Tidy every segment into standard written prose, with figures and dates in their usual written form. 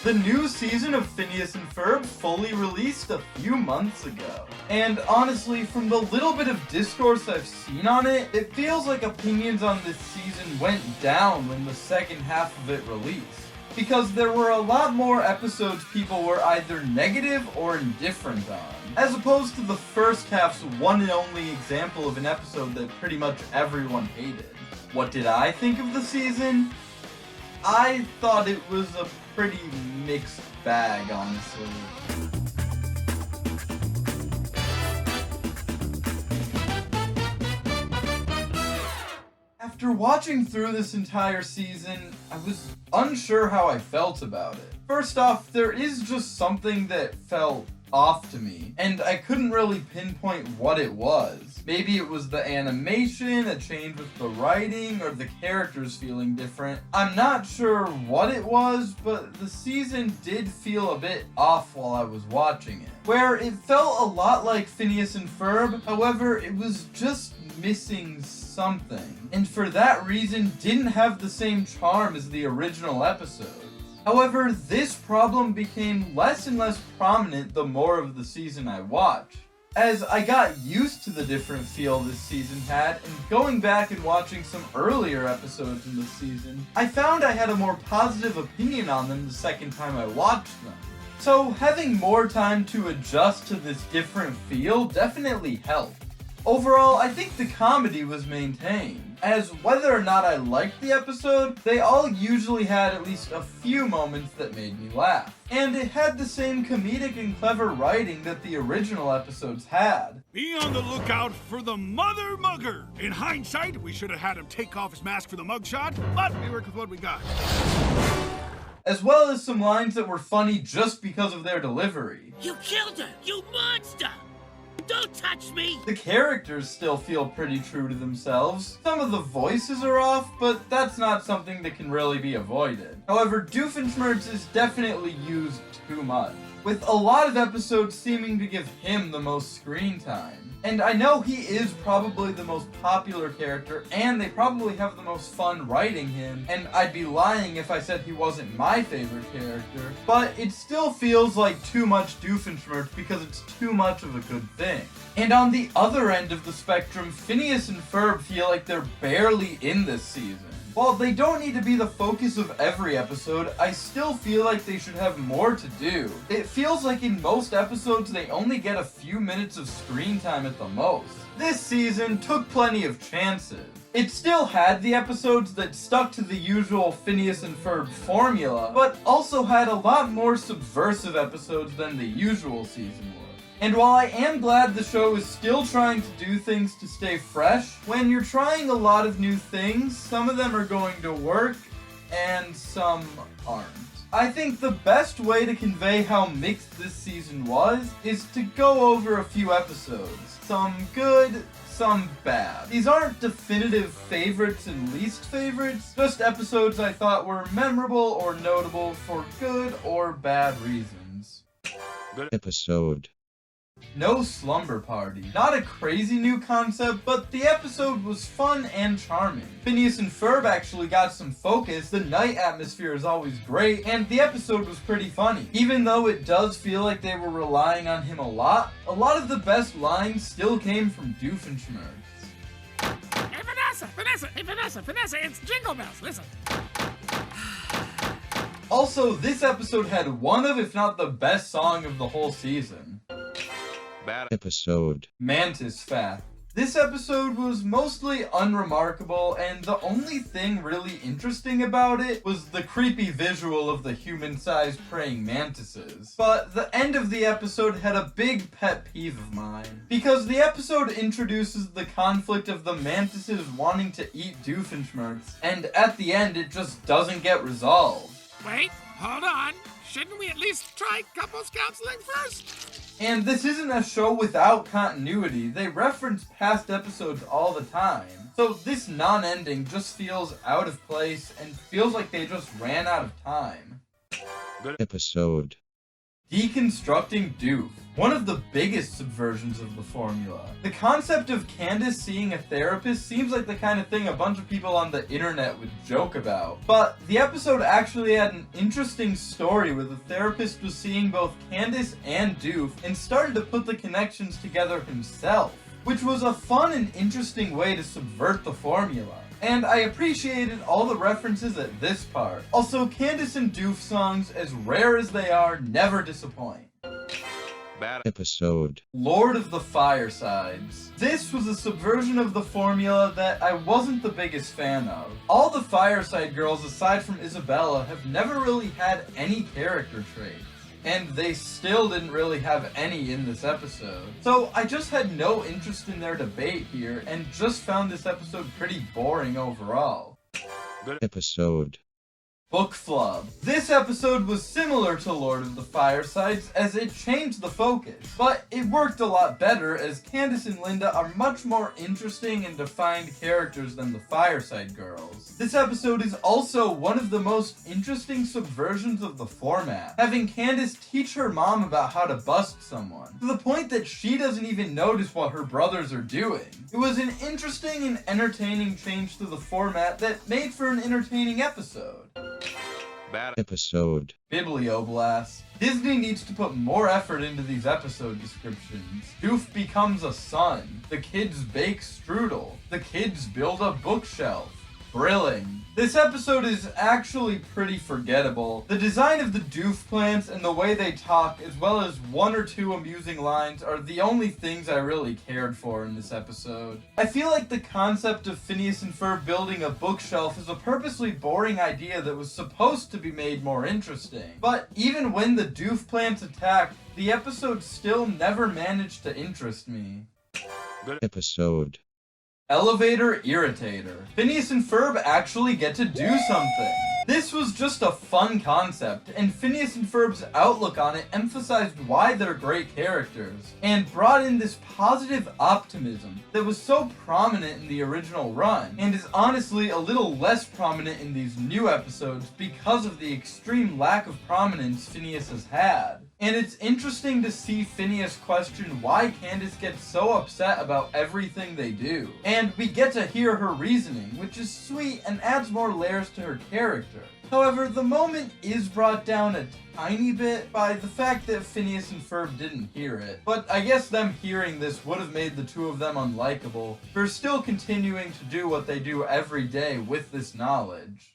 The new season of Phineas and Ferb fully released a few months ago. And honestly, from the little bit of discourse I've seen on it, it feels like opinions on this season went down when the second half of it released. Because there were a lot more episodes people were either negative or indifferent on, as opposed to the first half's one and only example of an episode that pretty much everyone hated. What did I think of the season? I thought it was a pretty mixed bag, honestly. After watching through this entire season, I was unsure how I felt about it. First off, there is just something that felt off to me, and I couldn't really pinpoint what it was. Maybe it was the animation, a change with the writing, or the characters feeling different. I'm not sure what it was, but the season did feel a bit off while I was watching it. Where it felt a lot like Phineas and Ferb, however, it was just missing something. And for that reason, didn't have the same charm as the original episodes. However, this problem became less and less prominent the more of the season I watched. As I got used to the different feel this season had, and going back and watching some earlier episodes in the season, I found I had a more positive opinion on them the second time I watched them. So having more time to adjust to this different feel definitely helped. Overall, I think the comedy was maintained, as whether or not I liked the episode, they all usually had at least a few moments that made me laugh. And it had the same comedic and clever writing that the original episodes had. Be on the lookout for the Mother Mugger! In hindsight, we should have had him take off his mask for the mugshot, but we worked with what we got. As well as some lines that were funny just because of their delivery. You killed her, you monster! Don't touch me! The characters still feel pretty true to themselves. Some of the voices are off, but that's not something that can really be avoided. However, Doofenshmirtz is definitely used too much, with a lot of episodes seeming to give him the most screen time. And I know he is probably the most popular character, and they probably have the most fun writing him, and I'd be lying if I said he wasn't my favorite character, but it still feels like too much Doofenshmirtz because it's too much of a good thing. And on the other end of the spectrum, Phineas and Ferb feel like they're barely in this season. While they don't need to be the focus of every episode, I still feel like they should have more to do. It feels like in most episodes they only get a few minutes of screen time at the most. This season took plenty of chances. It still had the episodes that stuck to the usual Phineas and Ferb formula, but also had a lot more subversive episodes than the usual season was. And while I am glad the show is still trying to do things to stay fresh, when you're trying a lot of new things, some of them are going to work, and some aren't. I think the best way to convey how mixed this season was is to go over a few episodes. Some good, some bad. These aren't definitive favorites and least favorites, just episodes I thought were memorable or notable for good or bad reasons. Good episode. No slumber party. Not a crazy new concept, but the episode was fun and charming. Phineas and Ferb actually got some focus, the night atmosphere is always great, and the episode was pretty funny. Even though it does feel like they were relying on him a lot of the best lines still came from Doofenshmirtz. Hey Vanessa, Vanessa, hey Vanessa, Vanessa, it's Jingle Bells, listen. Also, this episode had one of, if not the best song of the whole season. Bad episode. Mantis Fact. This episode was mostly unremarkable, and the only thing really interesting about it was the creepy visual of the human-sized praying mantises. But the end of the episode had a big pet peeve of mine, because the episode introduces the conflict of the mantises wanting to eat Doofenshmirtz, and at the end it just doesn't get resolved. Wait, hold on. Shouldn't we at least try couples counseling first? And this isn't a show without continuity. They reference past episodes all the time. So this non-ending just feels out of place and feels like they just ran out of time. Good episode. Deconstructing Doof. One of the biggest subversions of the formula. The concept of Candace seeing a therapist seems like the kind of thing a bunch of people on the internet would joke about. But the episode actually had an interesting story where the therapist was seeing both Candace and Doof and started to put the connections together himself, which was a fun and interesting way to subvert the formula. And I appreciated all the references at this part. Also, Candace and Doof songs, as rare as they are, never disappoint. Bad episode. Lord of the Firesides. This was a subversion of the formula that I wasn't the biggest fan of. All the Fireside girls, aside from Isabella, have never really had any character traits. And they still didn't really have any in this episode. So I just had no interest in their debate here, and just found this episode pretty boring overall. Good episode. Book Flub. This episode was similar to Lord of the Firesides as it changed the focus, but it worked a lot better as Candace and Linda are much more interesting and defined characters than the Fireside girls. This episode is also one of the most interesting subversions of the format, having Candace teach her mom about how to bust someone, to the point that she doesn't even notice what her brothers are doing. It was an interesting and entertaining change to the format that made for an entertaining episode. Bad episode. Biblioblast. Disney needs to put more effort into these episode descriptions. Doof becomes a son. The kids bake strudel. The kids build a bookshelf. Brilling. This episode is actually pretty forgettable. The design of the Doof plants and the way they talk, as well as one or two amusing lines, are the only things I really cared for in this episode. I feel like the concept of Phineas and Ferb building a bookshelf is a purposely boring idea that was supposed to be made more interesting. But even when the Doof plants attacked, the episode still never managed to interest me. Good episode. Elevator Irritator. Phineas and Ferb actually get to do something. This was just a fun concept, and Phineas and Ferb's outlook on it emphasized why they're great characters, and brought in this positive optimism that was so prominent in the original run, and is honestly a little less prominent in these new episodes because of the extreme lack of prominence Phineas has had. And it's interesting to see Phineas question why Candace gets so upset about everything they do. And we get to hear her reasoning, which is sweet and adds more layers to her character. However, the moment is brought down a tiny bit by the fact that Phineas and Ferb didn't hear it. But I guess them hearing this would have made the two of them unlikable for still continuing to do what they do every day with this knowledge.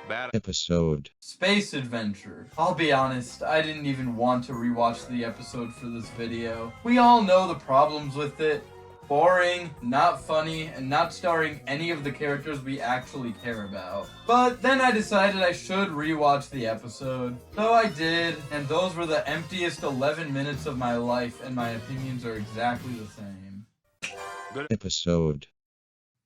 Bad episode. Space Adventure. I'll be honest, I didn't even want to rewatch the episode for this video. We all know the problems with it. Boring, not funny, and not starring any of the characters we actually care about. But then I decided I should rewatch the episode. So I did, and those were the emptiest 11 minutes of my life, and my opinions are exactly the same. Good episode.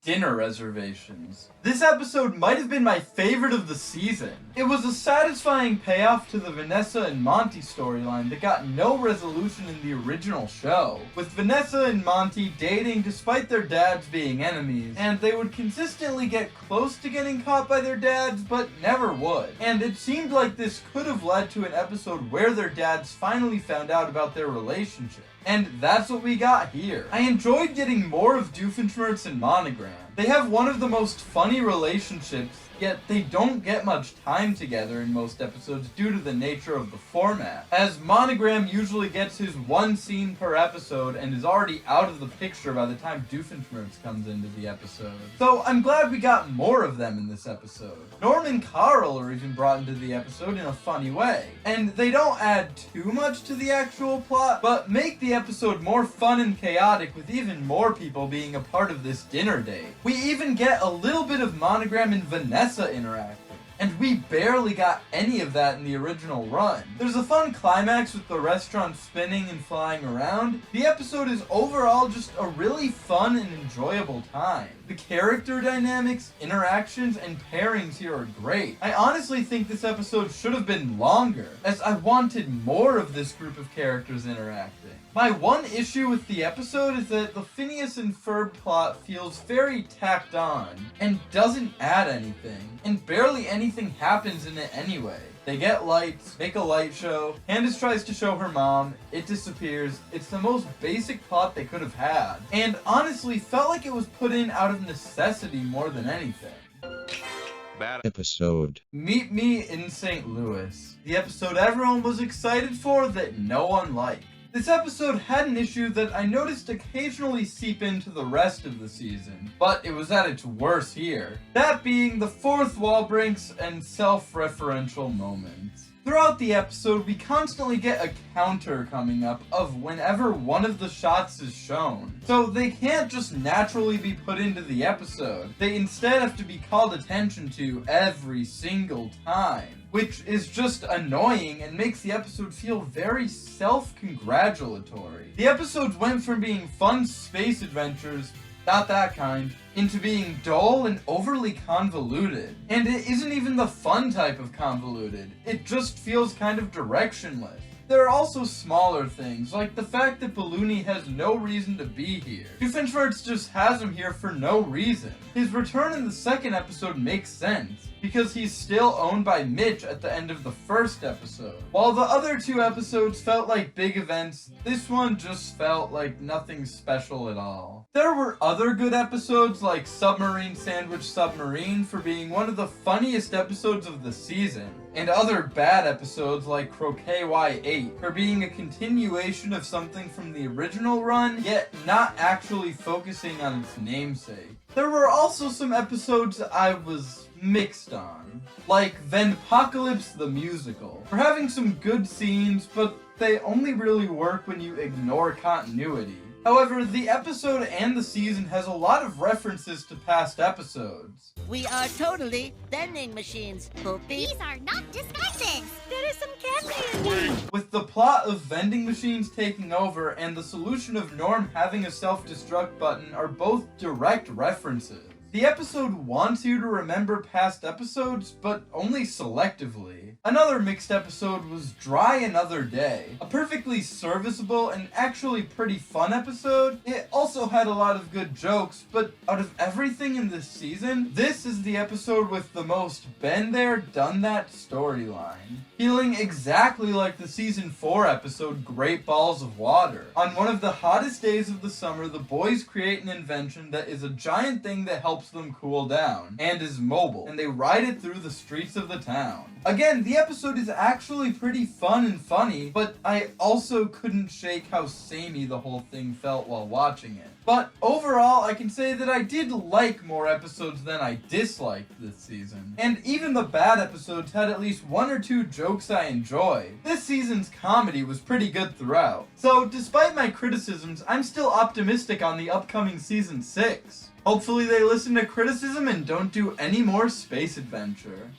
Dinner Reservations. This episode might have been my favorite of the season. It was a satisfying payoff to the Vanessa and Monty storyline that got no resolution in the original show, with Vanessa and Monty dating despite their dads being enemies, and they would consistently get close to getting caught by their dads, but never would. And it seemed like this could have led to an episode where their dads finally found out about their relationship. And that's what we got here. I enjoyed getting more of Doofenshmirtz and Monogram. They have one of the most funny relationships, yet they don't get much time together in most episodes due to the nature of the format, as Monogram usually gets his one scene per episode and is already out of the picture by the time Doofenshmirtz comes into the episode. So I'm glad we got more of them in this episode. Norm and Carl are even brought into the episode in a funny way, and they don't add too much to the actual plot, but make the episode more fun and chaotic with even more people being a part of this dinner date. We even get a little bit of Monogram and Vanessa interacting, and we barely got any of that in the original run. There's a fun climax with the restaurant spinning and flying around. The episode is overall just a really fun and enjoyable time. The character dynamics, interactions, and pairings here are great. I honestly think this episode should have been longer, as I wanted more of this group of characters interacting. My one issue with the episode is that the Phineas and Ferb plot feels very tacked on, and doesn't add anything, and barely anything happens in it anyway. They get lights, make a light show, Candace tries to show her mom, it disappears. It's the most basic plot they could have had, and honestly felt like it was put in out of necessity more than anything. Bad episode. Meet Me in St. Louis. The episode everyone was excited for that no one liked. This episode had an issue that I noticed occasionally seep into the rest of the season, but it was at its worst here. That being the fourth wall breaks and self-referential moments. Throughout the episode, we constantly get a counter coming up of whenever one of the shots is shown. So they can't just naturally be put into the episode. They instead have to be called attention to every single time, which is just annoying and makes the episode feel very self-congratulatory. The episodes went from being fun space adventures, not that kind, into being dull and overly convoluted. And it isn't even the fun type of convoluted, it just feels kind of directionless. There are also smaller things, like the fact that Balloony has no reason to be here. Doofenshmirtz just has him here for no reason. His return in the second episode makes sense, because he's still owned by Mitch at the end of the first episode. While the other two episodes felt like big events, this one just felt like nothing special at all. There were other good episodes like Submarine Sandwich Submarine for being one of the funniest episodes of the season, and other bad episodes like Croquet Y8 for being a continuation of something from the original run, yet not actually focusing on its namesake. There were also some episodes I was mixed on, like Venpocalypse the Musical, for having some good scenes, but they only really work when you ignore continuity. However, the episode and the season has a lot of references to past episodes. We are totally vending machines, Poopy. These are not disguises. There is some candy in them. With the plot of vending machines taking over and the solution of Norm having a self-destruct button are both direct references. The episode wants you to remember past episodes, but only selectively. Another mixed episode was Dry Another Day, a perfectly serviceable and actually pretty fun episode. It also had a lot of good jokes, but out of everything in this season, this is the episode with the most been there, done that storyline. Feeling exactly like the season 4 episode Great Balls of Water. On one of the hottest days of the summer, the boys create an invention that is a giant thing that helps them cool down, and is mobile, and they ride it through the streets of the town. Again, the episode is actually pretty fun and funny, but I also couldn't shake how samey the whole thing felt while watching it. But overall, I can say that I did like more episodes than I disliked this season. And even the bad episodes had at least one or two jokes I enjoyed. This season's comedy was pretty good throughout. So despite my criticisms, I'm still optimistic on the upcoming season 6. Hopefully they listen to criticism and don't do any more space adventure.